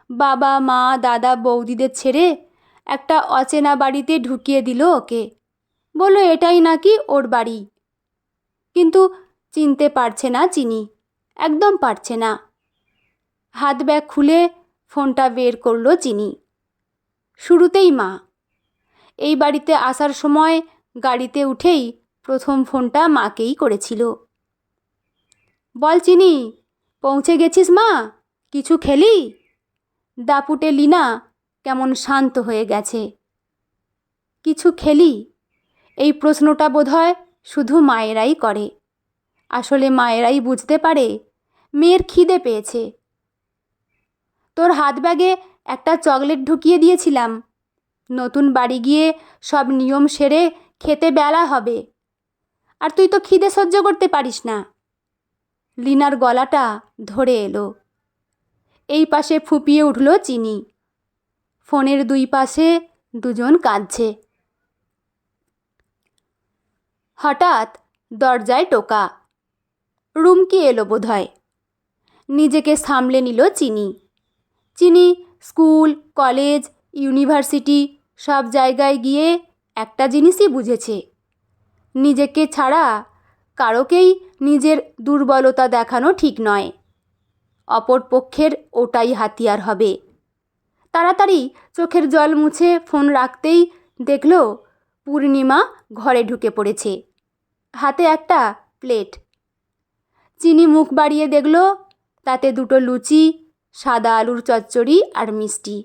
বাবা মা দাদা বৌদিদের ছেড়ে একটা অচেনা বাড়িতে ঢুকিয়ে দিল ওকে। বলল এটাই নাকি ওর বাড়ি। কিন্তু চিনতে পারছে না চিনি, একদম পারছে না। হাত ব্যাগ খুলে ফোনটা বের করলো চিনি। শুরুতেই মা। এই বাড়িতে আসার সময় গাড়িতে উঠেই প্রথম ফোনটা মাকেই করেছিল। বল চিনি, পৌঁছে গেছিস মা? কিছু খেলি? দাপুটে লীনা কেমন শান্ত হয়ে গেছে। কিছু খেলি? এই প্রশ্নটা বোধহয় শুধু মায়েরাই করে। আসলে মায়েরাই বুঝতে পারে মেয়ের খিদে পেয়েছে। তোর হাত ব্যাগে একটা চকলেট ঢুকিয়ে দিয়েছিলাম। নতুন বাড়ি গিয়ে সব নিয়ম সেরে খেতে বেলা হবে, আর তুই তো খিদে সহ্য করতে পারিস না। লীনার গলাটা ধরে এলো। এই পাশে ফুপিয়ে উঠল চিনি। ফোনের দুই পাশে দুজন কাঁদছে। হঠাৎ দরজায় টোকা। রুমকি এলো বোধহয়। নিজেকে সামলে নিল চিনি। চিনি স্কুল, কলেজ, ইউনিভার্সিটি সব জায়গায় গিয়ে একটা জিনিসই বুঝেছে, নিজেকে ছাড়া কারোকেই নিজের দুর্বলতা দেখানো ঠিক নয়। অপর পক্ষের ওটাই হাতিয়ার হবে। তাড়াতাড়ি চোখের জল মুছে ফোন রাখতেই দেখল পূর্ণিমা ঘরে ঢুকে পড়েছে, হাতে একটা প্লেট। চিনি মুখ বাড়িয়ে দেখল তাতে দুটো লুচি, সাদা আলুর চচ্চড়ি আর মিষ্টি।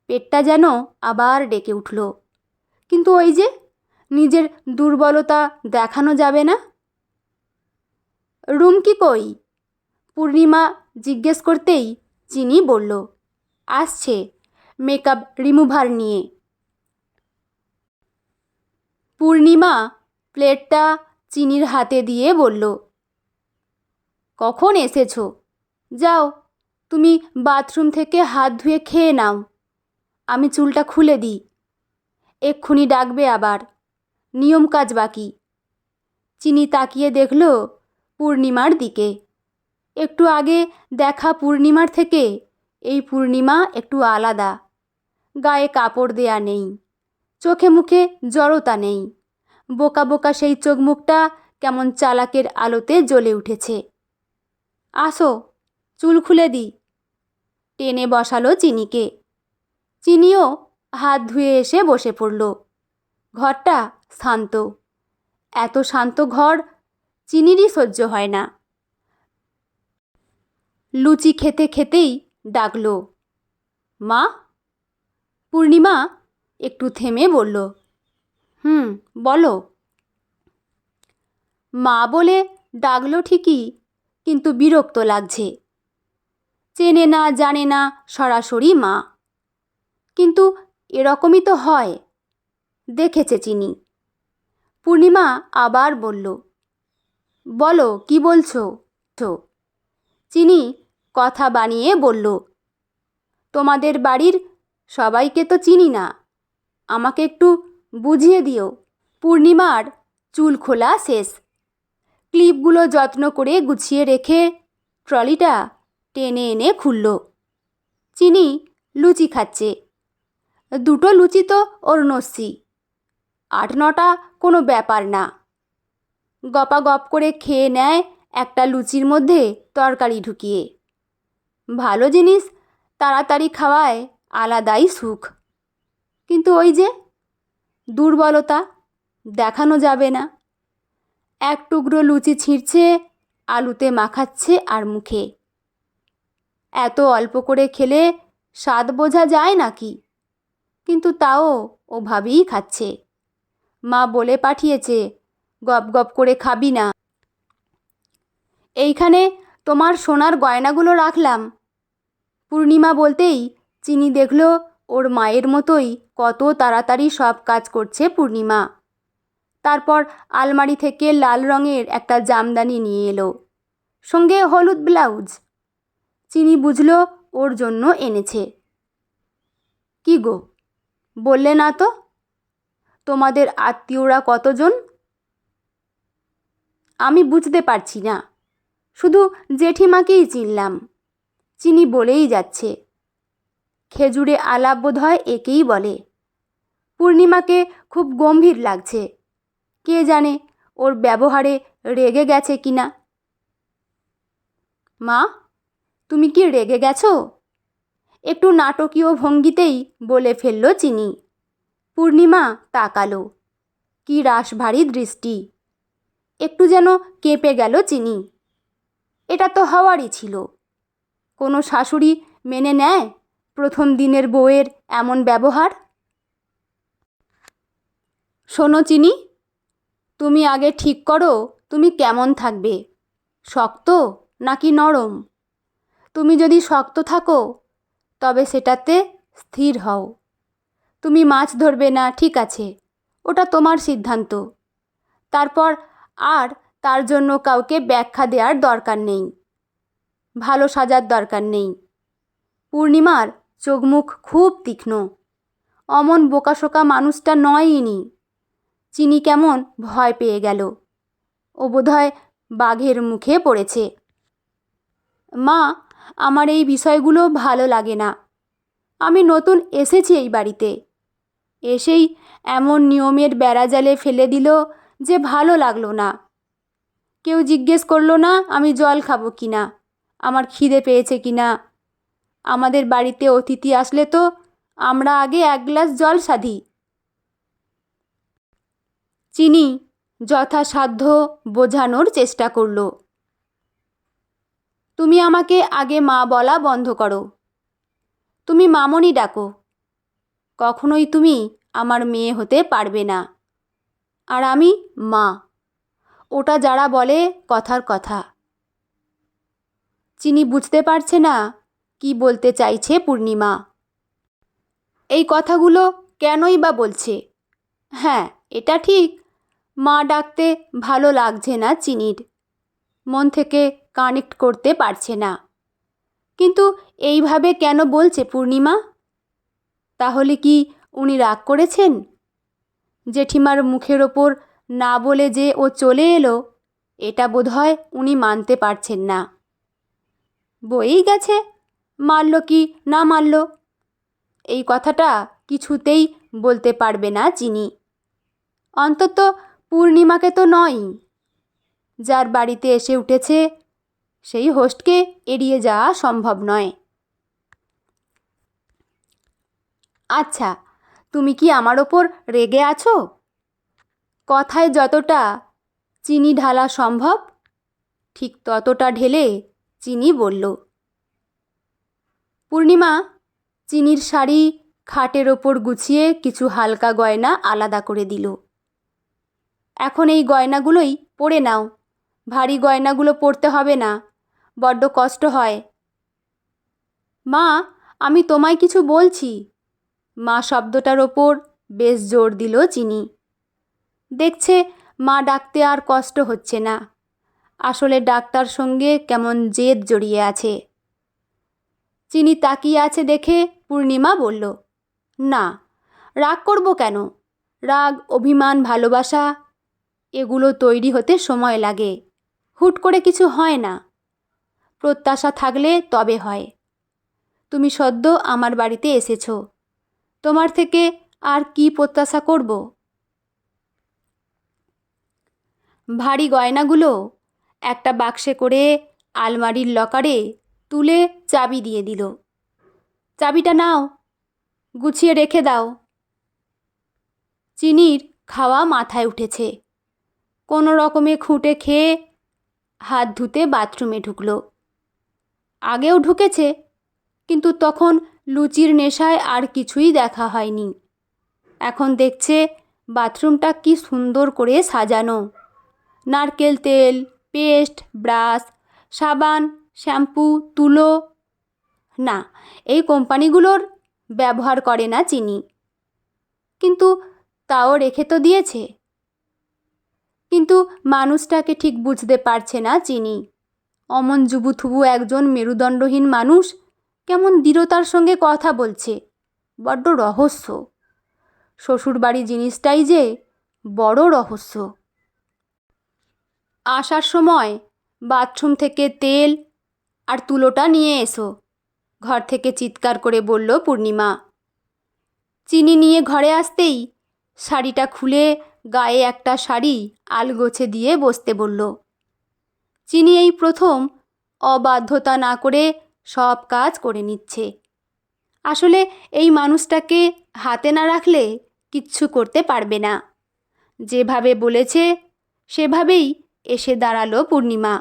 পেটটা যেন আবার ডেকে উঠল। কিন্তু ওই যে নিজের দুর্বলতা দেখানো যাবে না। রুমকি কই? পূর্ণিমা জিজ্ঞেস করতেই চিনি বলল, আসছে মেকআপ রিমুভার নিয়ে। পূর্ণিমা প্লেটটা চিনির হাতে দিয়ে বলল, কখন এসেছো? যাও, তুমি বাথরুম থেকে হাত ধুয়ে খেয়ে নাও, আমি চুলটা খুলে দিই। এক্ষুনি ডাকবে আবার, নিয়ম কাজ বাকি। চিনি তাকিয়ে দেখল পূর্ণিমার দিকে। একটু আগে দেখা পূর্ণিমার থেকে এই পূর্ণিমা একটু আলাদা। গায়ে কাপড় দেয়া নেই, চোখে মুখে জড়তা নেই। বোকা বোকা সেই চোখ মুখটা কেমন চালাকের আলোতে জ্বলে উঠেছে। আসো, চুল খুলে দিই। টেনে বসালো চিনিকে। চিনিও হাত ধুয়ে এসে বসে পড়ল। ঘরটা শান্ত। এত শান্ত ঘর চিনিরই সহ্য হয় না। লুচি খেতে খেতেই ডাকলো, মা। পূর্ণিমা একটু থেমে বলল, বলো। মা বলে ডাকলো ঠিকই, কিন্তু বিরক্ত লাগছে। চেনে না জানে না সরাসরি মা, কিন্তু এরকমই তো হয়, দেখেছে চিনি। পূর্ণিমা আবার বলল, বলো কি বলছো। চিনি কথা বানিয়ে বলল, তোমাদের বাড়ির সবাইকে তো চিনি না, আমাকে একটু বুঝিয়ে দিও। পূর্ণিমার চুল খোলা শেষ, ক্লিপগুলো যত্ন করে গুছিয়ে রেখে ট্রলিটা টেনে এনে খুলল। চিনি লুচি খাচ্ছে। দুটো লুচি তো ওর নস্যি, 8-9টা কোনো ব্যাপার না। গপাগপ করে খেয়ে নেয় একটা লুচির মধ্যে তরকারি ঢুকিয়ে। ভালো জিনিস তাড়াতাড়ি খাওয়ায় আলাদাই সুখ, কিন্তু ওই যে দুর্বলতা দেখানো যাবে না। এক টুকরো লুচি ছিঁড়ছে, আলুতে মাখাচ্ছে আর মুখে। এত অল্প করে খেলে স্বাদ বোঝা যায় নাকি? কিন্তু তাও ওভাবেই খাচ্ছে। মা বলে পাঠিয়েছে, গপ গপ করে খাবি না। এইখানে তোমার সোনার গয়নাগুলো রাখলাম। পূর্ণিমা বলতেই চিনি দেখল ওর মায়ের মতোই কত তাড়াতাড়ি সব কাজ করছে পূর্ণিমা। তারপর আলমারি থেকে লাল রঙের একটা জামদানি নিয়ে এলো, সঙ্গে হলুদ ব্লাউজ। চিনি বুঝল ওর জন্য এনেছে। কি গো, বললে না তো? তোমাদের আত্মীয়রা কতজন? আমি বুঝতে পারছি না, শুধু জেঠিমাকেই চিনলাম। চিনি বলেই যাচ্ছে, খেজুরে আলাপ বোধ হয় একেই বলে। পূর্ণিমাকে খুব গম্ভীর লাগছে। কে জানে ওর ব্যবহারে রেগে গেছে কিনা। মা, তুমি কি রেগে গেছো? একটু নাটকীয় ভঙ্গিতেই বলে ফেলল চিনি। পূর্ণিমা তাকালো, কি রাশভারী দৃষ্টি। একটু যেন কেঁপে গেল চিনি। এটা তো হওয়ারই ছিল। কোনো শাশুড়ি মেনে নেয় প্রথম দিনের বউয়ের এমন ব্যবহার? শোনো চিনি, তুমি আগে ঠিক করো তুমি কেমন থাকবে, শক্ত নাকি নরম। তুমি যদি শক্ত থাকো তবে সেটাতে স্থির হও। তুমি মাছ ধরবে না, ঠিক আছে, ওটা তোমার সিদ্ধান্ত। তারপর আর তার জন্য কাউকে ব্যাখ্যা দেওয়ার দরকার নেই, ভালো সাজার দরকার নেই। পূর্ণিমার চোখ মুখ খুব তীক্ষ্ণ। অমন বোকাশোকা মানুষটা নয় ইনি। চিনি কেমন ভয় পেয়ে গেল। ও বোধহয় বাঘের মুখে পড়েছে। মা, আমার এই বিষয়গুলো ভালো লাগে না। আমি নতুন এসেছি এই বাড়িতে, এসেই এমন নিয়মের বেড়াজালে ফেলে দিল যে ভালো লাগলো না। কেউ জিজ্ঞেস করলো না আমি জল খাবো কি না, আমার খিদে পেয়েছে কি না। আমাদের বাড়িতে অতিথি আসলে তো আমরা আগে 1 গ্লাস জল সাধি। চিনি যথাসাধ্য বোঝানোর চেষ্টা করল, তুমি আমাকে আগে মা বলা বন্ধ করো। তুমি মামনি ডাকো। কখনোই তুমি আমার মেয়ে হতে পারবে না। আর আমি মা, ওটা যারা বলে কথার কথা। চিনি বুঝতে পারছে না কি বলতে চাইছে পূর্ণিমা। এই কথাগুলো কেনই বা বলছে? হ্যাঁ, এটা ঠিক, মা ডাকতে ভালো লাগছে না চিনির, মন থেকে কানেক্ট করতে পারছে না। কিন্তু এইভাবে কেন বলছে পূর্ণিমা? তাহলে কি উনি রাগ করেছেন? জেঠিমার মুখের ওপর না বলে যে ও চলে এলো, এটা বোধহয় উনি মানতে পারছেন না। বয়েই গেছে, মারল কি না মারল, এই কথাটা কিছুতেই বলতে পারবে না চিনি। অন্তত পূর্ণিমাকে তো নয়। যার বাড়িতে এসে উঠেছে সেই হোস্টকে এড়িয়ে যাওয়া সম্ভব নয়। আচ্ছা, তুমি কি আমার ওপর রেগে আছো? কথায় যতটা চিনি ঢালা সম্ভব ঠিক ততটা ঢেলে চিনি বলল, পূর্ণিমা চিনির শাড়ি খাটের ওপর গুছিয়ে কিছু হালকা গয়না আলাদা করে দিল। এখন এই গয়নাগুলোই পরে নাও, ভারী গয়নাগুলো পরতে হবে না, বড্ড কষ্ট হয়। মা, আমি তোমায় কিছু বলছি। মা শব্দটার ওপর বেশ জোর দিল চিনি। দেখছে মা ডাকতে আর কষ্ট হচ্ছে না, আসলে ডাকটার সঙ্গে কেমন জেদ জড়িয়ে আছে। চিনি তাকিয়ে আছে দেখে পূর্ণিমা বলল, না, রাগ করব কেন? রাগ, অভিমান, ভালোবাসা এগুলো তৈরি হতে সময় লাগে, হুট করে কিছু হয় না। প্রত্যাশা থাকলে তবে হয়। তুমি সদ্য আমার বাড়িতে এসেছো, তোমার থেকে আর কি প্রত্যাশা করব? ভারী গয়নাগুলো একটা বাক্সে করে আলমারির লকারে তুলে চাবি দিয়ে দিল। চাবিটা নাও, গুছিয়ে রেখে দাও। চিনির খাওয়া মাথায় উঠেছে। কোনো রকমে খুঁটে খেয়ে হাত ধুতে বাথরুমে ঢুকলো। আগেও ঢুকেছে, কিন্তু তখন লুচির নেশায় আর কিছুই দেখা হয়নি। এখন দেখছে বাথরুমটা কি সুন্দর করে সাজানো। নারকেল তেল, পেস্ট, ব্রাশ, সাবান, শ্যাম্পু, তুলো। না, এই কোম্পানিগুলোর ব্যবহার করে না চিনি, কিন্তু তাও রেখে তো দিয়েছে। কিন্তু মানুষটাকে ঠিক বুঝতে পারছে না চিনি। অমন জুবুথুবু একজন মেরুদণ্ডহীন মানুষ কেমন দৃঢ়তার সঙ্গে কথা বলছে, বড্ড রহস্য। শ্বশুরবাড়ি জিনিসটাই যে বড় রহস্য। আসার সময় বাথরুম থেকে তেল আর তুলোটা নিয়ে এসো, ঘর থেকে চিৎকার করে বলল পূর্ণিমা। চিনি নিয়ে ঘরে আসতেই শাড়িটা খুলে গায়ে একটা শাড়ি আলগোছে দিয়ে বসতে বলল। চিনি এই প্রথম অবাধ্যতা না করে সব কাজ করে নিচ্ছে। আসলে এই মানুষটাকে হাতে না রাখলে কিচ্ছু করতে পারবে না। যেভাবে বলেছে সেভাবেই এসে দাঁড়ালো পূর্ণিমা।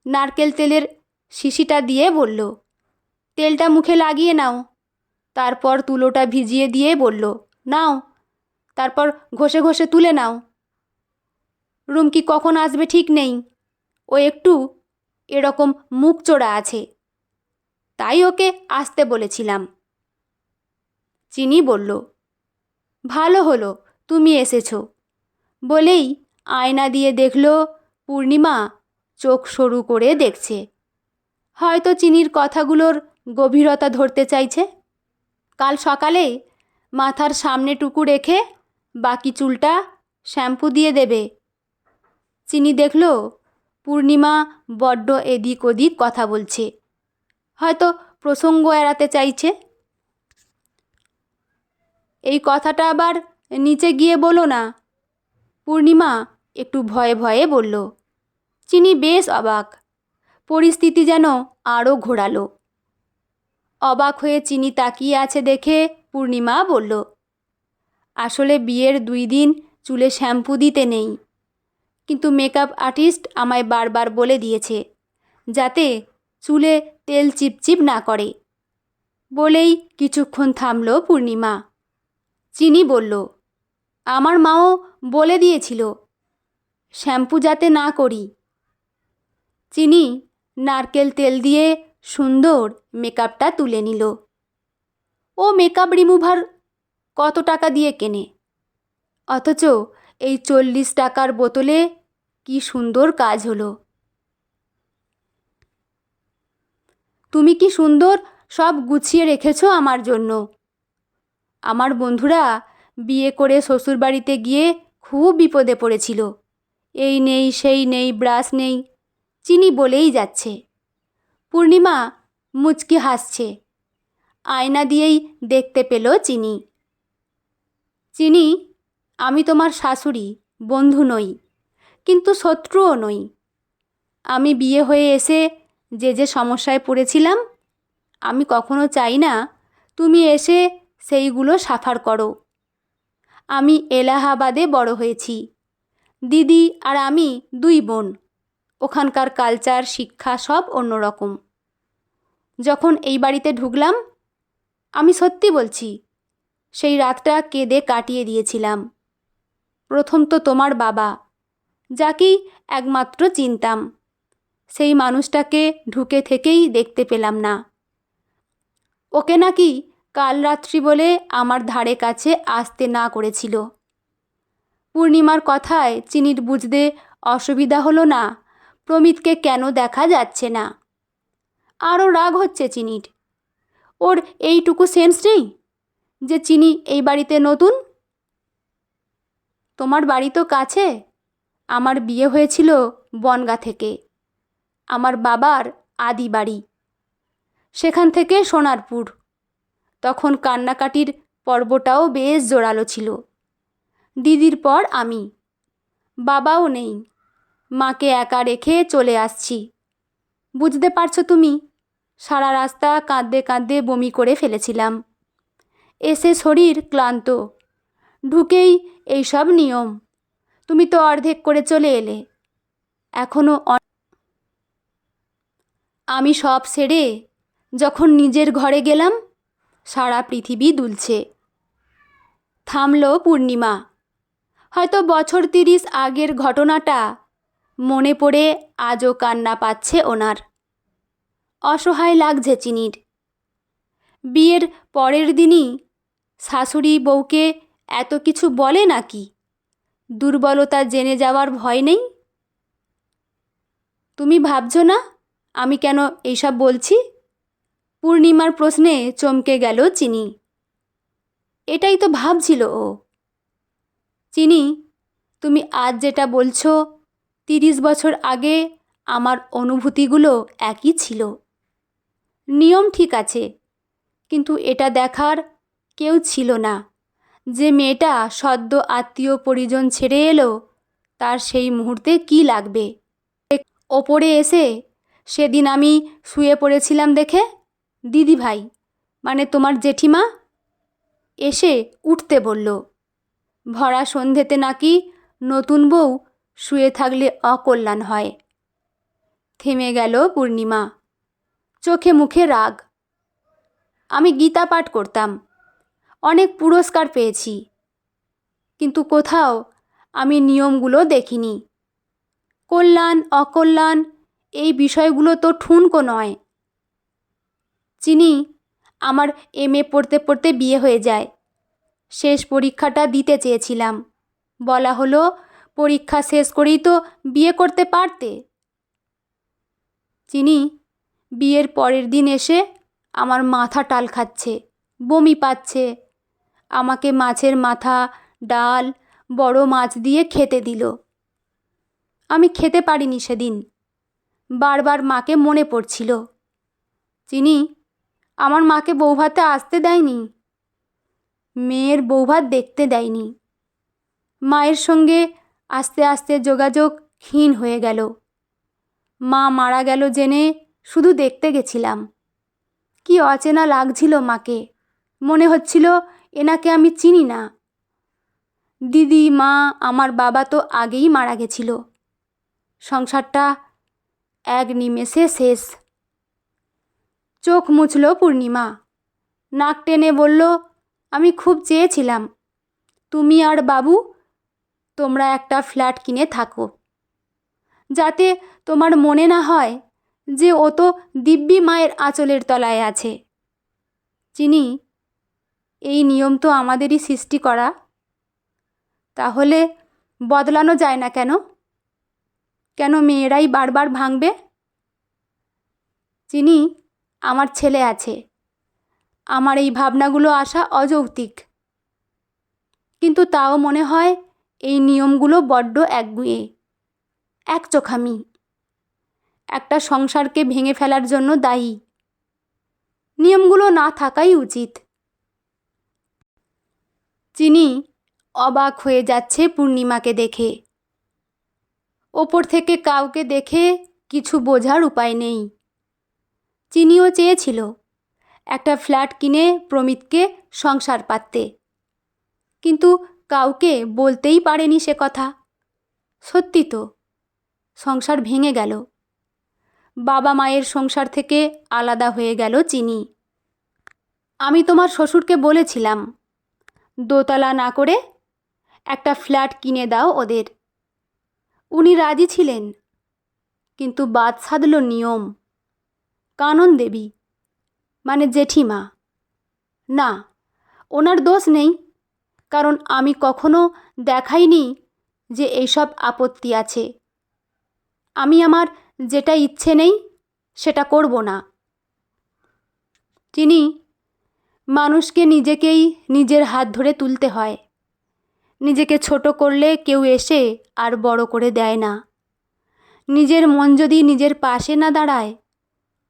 নারকেল তেলের শিশিটা দিয়ে বলল, তেলটা মুখে লাগিয়ে নাও। তারপর তুলোটা ভিজিয়ে দিয়ে বলল, নাও, তারপর ঘষে ঘষে তুলে নাও। রুমকি কখন আসবে ঠিক নেই, ও একটু এরকম মুখ চোরা আছে, তাই ওকে আসতে বলেছিলাম। চিনি বলল, ভালো হলো তুমি এসেছো। বলেই আয়না দিয়ে দেখল পূর্ণিমা চোখ সরু করে দেখছে। হয়তো চিনির কথাগুলোর গভীরতা ধরতে চাইছে। কাল সকালে মাথার সামনেটুকু রেখে বাকি চুলটা শ্যাম্পু দিয়ে দেবে। চিনি দেখল পূর্ণিমা বড্ড এদিক ওদিক কথা বলছে, হয়তো প্রসঙ্গ এড়াতে চাইছে। এই কথাটা আবার নিচে গিয়ে বলো না, পূর্ণিমা একটু ভয়ে ভয়ে বলল। চিনি বেশ অবাক, পরিস্থিতি যেন আরও ঘোরালো। অবাক হয়ে চিনি তাকিয়ে আছে দেখে পূর্ণিমা বলল, আসলে বিয়ের 2 দিন চুলে শ্যাম্পু দিতে নেই, কিন্তু মেকআপ আর্টিস্ট আমায় বারবার বলে দিয়েছে যাতে চুলে তেল চিপচিপ না করে। বলেই কিছুক্ষণ থামল পূর্ণিমা। চিনি বলল, আমার মাও বলে দিয়েছিল শ্যাম্পু যাতে না করি। চিনি নারকেল তেল দিয়ে সুন্দর মেকআপটা তুলে নিল। ও মেকআপ রিমুভার কত টাকা দিয়ে কেনে, অথচ এই 40 টাকার বোতলে কি সুন্দর কাজ হলো। তুমি কি সুন্দর সব গুছিয়ে রেখেছো আমার জন্য। আমার বন্ধুরা বিয়ে করে শ্বশুরবাড়িতে গিয়ে খুব বিপদে পড়েছিল। এই নেই, সেই নেই, ব্রাশ নেই, চিনি বলেই যাচ্ছে। পূর্ণিমা মুচকি হাসছে। আয়না দিয়েই দেখতে পেল চিনি। চিনি, আমি তোমার শাশুড়ি, বন্ধু নই, কিন্তু শত্রুও নই। আমি বিয়ে হয়ে এসে যে সমস্যায় পড়েছিলাম, আমি কখনো চাই না তুমি এসে সেইগুলো সাফার করো। আমি এলাহাবাদে বড় হয়েছি। দিদি আর আমি 2 বোন। ওখানকার কালচার, শিক্ষা সব অন্যরকম। যখন এই বাড়িতে ঢুকলাম, আমি সত্যি বলছি, সেই রাতটা কেঁদে কাটিয়ে দিয়েছিলাম। প্রথম তো তোমার বাবা, যাকেই একমাত্র চিনতাম, সেই মানুষটাকে ঢুকে থেকেই দেখতে পেলাম না। ওকে নাকি কাল রাত্রি বলে আমার ধারে কাছে আসতে না করেছিল। পূর্ণিমার কথায় চিনির বুঝতে অসুবিধা হলো না প্রমিতকে কেন দেখা যাচ্ছে না। আরও রাগ হচ্ছে চিনির। ওর এইটুকু সেন্স নেই যে চিনি এই বাড়িতে নতুন। তোমার বাড়ি তো কাছে। আমার বিয়ে হয়েছিল বনগাঁ থেকে, আমার বাবার আদি বাড়ি। সেখান থেকে সোনারপুর। তখন কান্নাকাটির পর্বটাও বেশ জোরালো ছিল। দিদির পর আমি, বাবাও নেই, মাকে একা রেখে চলে আসছি। বুঝতে পারছো তুমি, সারা রাস্তা কাঁদতে কাঁদতে বমি করে ফেলেছিলাম। এসে শরীর ক্লান্ত, ঢুকেই এইসব নিয়ম। তুমি তো অর্ধেক করে চলে এলে। এখনও আমি সব সেরে যখন নিজের ঘরে গেলাম, সারা পৃথিবী দুলছে। থামল পূর্ণিমা। হয়তো বছর 30 আগের ঘটনাটা মনে পড়ে আজও কান্না পাচ্ছে ওনার। অসহায় লাগছে চিনির। বিয়ের পরের দিনই শাশুড়ি বউকে এত কিছু বলে নাকি? দুর্বলতা জেনে যাওয়ার ভয় নেই? তুমি ভাবছো না আমি কেন এইসব বলছি? পূর্ণিমার প্রশ্নে চমকে গেল চিনি। এটাই তো ভাবছিল ও। চিনি, তুমি আজ যেটা বলছো, 30 বছর আগে আমার অনুভূতিগুলো একই ছিল। নিয়ম ঠিক আছে, কিন্তু এটা দেখার কেউ ছিল না যে মেয়েটা সদ্য আত্মীয় পরিজন ছেড়ে এলো, তার সেই মুহূর্তে কী লাগবে। ওপরে এসে সেদিন আমি শুয়ে পড়েছিলাম দেখে দিদিভাই, মানে তোমার জেঠিমা, এসে উঠতে বলল। ভরা সন্ধেতে নাকি নতুন বউ শুয়ে থাকলে অকল্যাণ হয়। থেমে গেল পূর্ণিমা, চোখে মুখে রাগ। আমি গীতা পাঠ করতাম, অনেক পুরস্কার পেয়েছি, কিন্তু কোথাও আমি নিয়মগুলো দেখিনি। কল্যাণ অকল্যাণ এই বিষয়গুলো তো ঠুনকো নয়। চিনি, আমার MA পড়তে পড়তে বিয়ে হয়ে যায়। শেষ পরীক্ষাটা দিতে চেয়েছিলাম। বলা হলো পরীক্ষা শেষ করেই তো বিয়ে করতে পারতে। চিনি, বিয়ের পরের দিন এসে আমার মাথা টাল খাচ্ছে, বমি পাচ্ছে। আমাকে মাছের মাথা, ডাল, বড় মাছ দিয়ে খেতে দিল। আমি খেতে পারিনি সেদিন। বারবার মাকে মনে পড়ছিল। চিনি, আমার মাকে বৌভাতে আসতে দেয়নি, মেয়ের বৌভাত দেখতে দেয়নি। মায়ের সঙ্গে আস্তে আস্তে যোগাযোগ ক্ষীণ হয়ে গেল। মা মারা গেল জেনে শুধু দেখতে গেছিলাম। কি অচেনা লাগছিল মাকে, মনে হচ্ছিল এনাকে আমি চিনি না। দিদি, মা, আমার বাবা তো আগেই মারা গেছিল। সংসারটা এক নিমেষে শেষ। চোখ মুছল পূর্ণিমা, নাক টেনে বলল, আমি খুব চেয়েছিলাম তুমি আর বাবু তোমরা একটা ফ্ল্যাট কিনে থাকো, যাতে তোমার মনে না হয় যে ও তো দিব্যি মায়ের আঁচলের তলায় আছে। চিনি, এই নিয়ম তো আমাদেরই সৃষ্টি করা। তাহলে বদলানো যায় না কেন? কেন মেয়েরাই বারবার ভাঙবে? চিনি, আমার ছেলে আছে, আমার এই ভাবনাগুলো আসা অযৌক্তিক, কিন্তু তাও মনে হয় এই নিয়মগুলো বড্ড একগুঁয়ে, একচোখামি, একটা সংসারকে ভেঙে ফেলার জন্য দায়ী। নিয়মগুলো না থাকাই উচিত। চিনি অবাক হয়ে যাচ্ছে পূর্ণিমাকে দেখে। ওপর থেকে কাউকে দেখে কিছু বোঝার উপায় নেই। চিনিও চেয়েছিল একটা ফ্ল্যাট কিনে প্রমিতকে সংসার পাততে, কিন্তু কাউকে বলতেই পারেনি সে কথা। সত্যি তো, সংসার ভেঙে গেল। বাবা মায়ের সংসার থেকে আলাদা হয়ে গেল চিনি। আমি তোমার শ্বশুরকে বলেছিলাম দোতলা না করে একটা ফ্ল্যাট কিনে দাও ওদের। উনি রাজি ছিলেন, কিন্তু বাদ সাধল নিয়ম। কানন দেবী মানে জেঠিমা, না, ওনার দোষ নেই, কারণ আমি কখনো দেখাইনি যে এইসব আপত্তি আছে। আমি আমার যেটা ইচ্ছে নেই সেটা করব না। চিনি, মানুষকে নিজেকেই নিজের হাত ধরে তুলতে হয়। নিজেকে ছোট করলে কেউ এসে আর বড় করে দেয় না। নিজের মন যদি নিজের পাশে না দাঁড়ায়,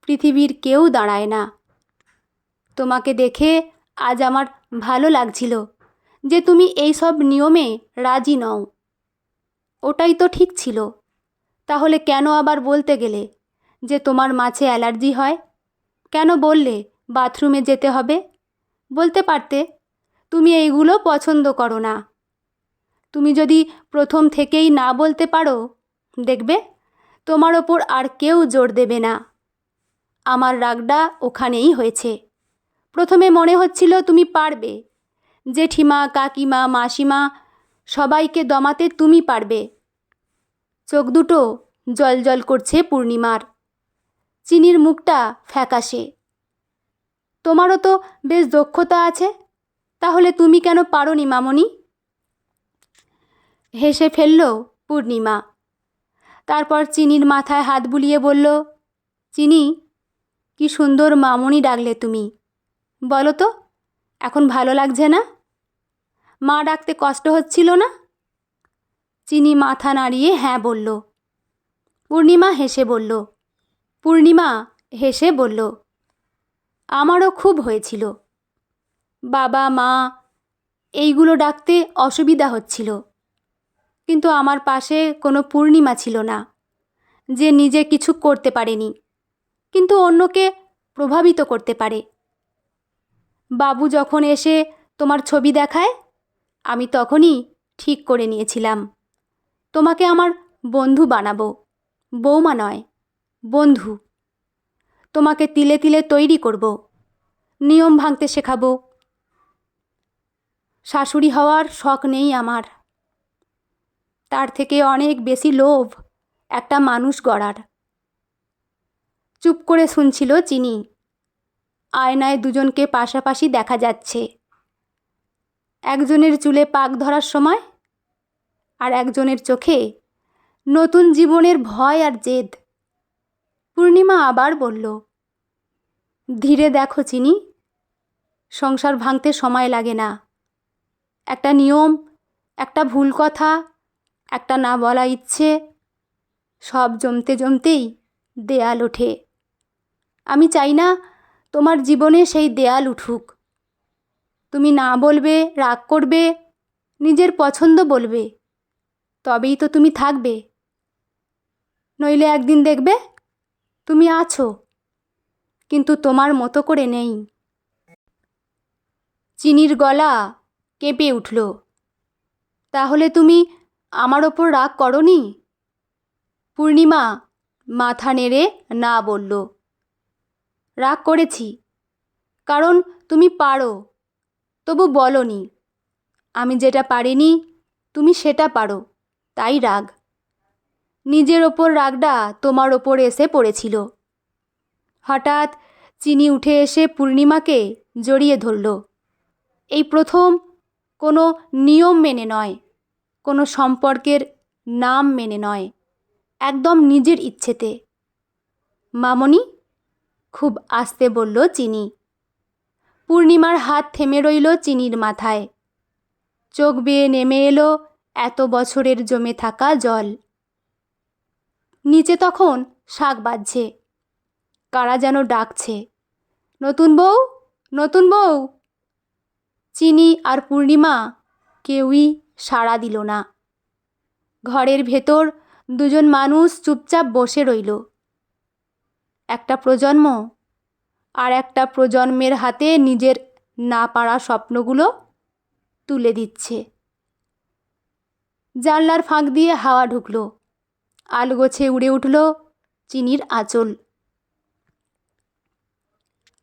পৃথিবীর কেউ দাঁড়ায় না। তোমাকে দেখে আজ আমার ভালো লাগছিল যে তুমি এই সব নিয়মে রাজি নও। ওটাই তো ঠিক ছিল। তাহলে কেন আবার বলতে গেলে যে তোমার মাছে অ্যালার্জি হয়? কেন বললে বাথরুমে যেতে হবে? বলতে পারতে তুমি এইগুলো পছন্দ করো না। তুমি যদি প্রথম থেকেই না বলতে পারো, দেখবে তোমার ওপর আর কেউ জোর দেবে না। আমার রাগটা ওখানেই হয়েছে। প্রথমে মনে হচ্ছিল তুমি পারবে, জেঠিমা, কাকিমা, মাসিমা সবাইকে দমাতে তুমি পারবে। চোখ দুটো জল করছে পূর্ণিমার। চিনির মুখটা ফ্যাকাশে। তোমারও তো বেশ দক্ষতা আছে, তাহলে তুমি কেন পারোনি মামনি? হেসে ফেলল পূর্ণিমা। তারপর চিনির মাথায় হাত বুলিয়ে বলল, চিনি, কি সুন্দর মামনি ডাকলে তুমি। বলো তো, এখন ভালো লাগছে না? মা ডাকতে কষ্ট হচ্ছিল না? চিনি মাথা নাড়িয়ে হ্যাঁ বলল। পূর্ণিমা হেসে বলল, আমারও খুব হয়েছিল। বাবা মা এইগুলো ডাকতে অসুবিধা হচ্ছিল, কিন্তু আমার পাশে কোনো পূর্ণিমা ছিল না যে নিজে কিছু করতে পারেনি কিন্তু অন্যকে প্রভাবিত করতে পারে। বাবু যখন এসে তোমার ছবি দেখায়, আমি তখনই ঠিক করে নিয়েছিলাম তোমাকে আমার বন্ধু বানাবো। বৌমা নয়, বন্ধু। তোমাকে তিলে তিলে তৈরি করব, নিয়ম ভাঙতে শেখাবো। শাশুড়ি হওয়ার শখ নেই আমার, তার থেকে অনেক বেশি লোভ একটা মানুষ গড়ার। চুপ করে শুনছিল চিনি। আয়নায় দুজনকে পাশাপাশি দেখা যাচ্ছে। একজনের চুলে পাক ধরার সময়, আর একজনের চোখে নতুন জীবনের ভয় আর জেদ। পূর্ণিমা আবার বলল, ধীরে দেখো চিনি, সংসার ভাঙতে সময় লাগে না। একটা নিয়ম, একটা ভুল কথা, একটা না বলা ইচ্ছে, সব জমতে জমতেই দেয়াল ওঠে। আমি চাই না তোমার জীবনে সেই দেয়াল উঠুক। তুমি না বলবে, রাগ করবে, নিজের পছন্দ বলবে, তবেই তো তুমি থাকবে। নইলে একদিন দেখবে তুমি আছো, কিন্তু তোমার মতো করে নেই। চিনির গলা কেঁপে উঠল। তাহলে তুমি আমার ওপর রাগ করনি? পূর্ণিমা মাথা নেড়ে না বলল। রাগ করেছি, কারণ তুমি পারো, তবু বলনি। আমি যেটা পারিনি তুমি সেটা পারো, তাই রাগ। নিজের ওপর রাগটা তোমার ওপর এসে পড়েছিল। হঠাৎ চিনি উঠে এসে পূর্ণিমাকে জড়িয়ে ধরল। এই প্রথম, কোনো নিয়ম মেনে নয়, কোনো সম্পর্কের নাম মেনে নয়, একদম নিজের ইচ্ছেতে। মামনি, খুব আস্তে বলল চিনি। পূর্ণিমার হাত থেমে রইল চিনির মাথায়। চোখ বেয়ে নেমে এলো এত বছরের জমে থাকা জল। নিচে তখন শাক বাজছে, কারা যেন ডাকছে, নতুন বউ, নতুন বউ। চিনি আর পূর্ণিমা কেউই সাড়া দিল না। ঘরের ভেতর দুজন মানুষ চুপচাপ বসে রইল। একটা প্রজন্ম আর একটা প্রজন্মের হাতে নিজের না পারা স্বপ্নগুলো তুলে দিচ্ছে। জানলার ফাঁক দিয়ে হাওয়া ঢুকলো, আলগোছে উড়ে উঠল চিনির আঁচল।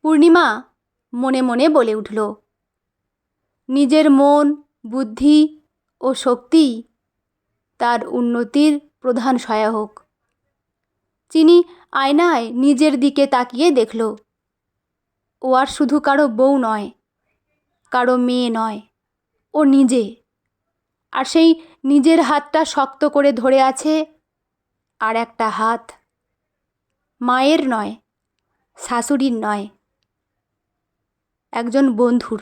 পূর্ণিমা মনে মনে বলে উঠল, নিজের মন, বুদ্ধি ও শক্তি তার উন্নতির প্রধান সহায়ক। চিনি আয়নায় নিজের দিকে তাকিয়ে দেখল, ও আর শুধু কারো বউ নয়, কারো মেয়ে নয়, ও নিজে। আর সেই নিজের হাতটা শক্ত করে ধরে আছে আর একটা হাত, মায়ের নয়, শাশুড়ির নয়, একজন বন্ধুর।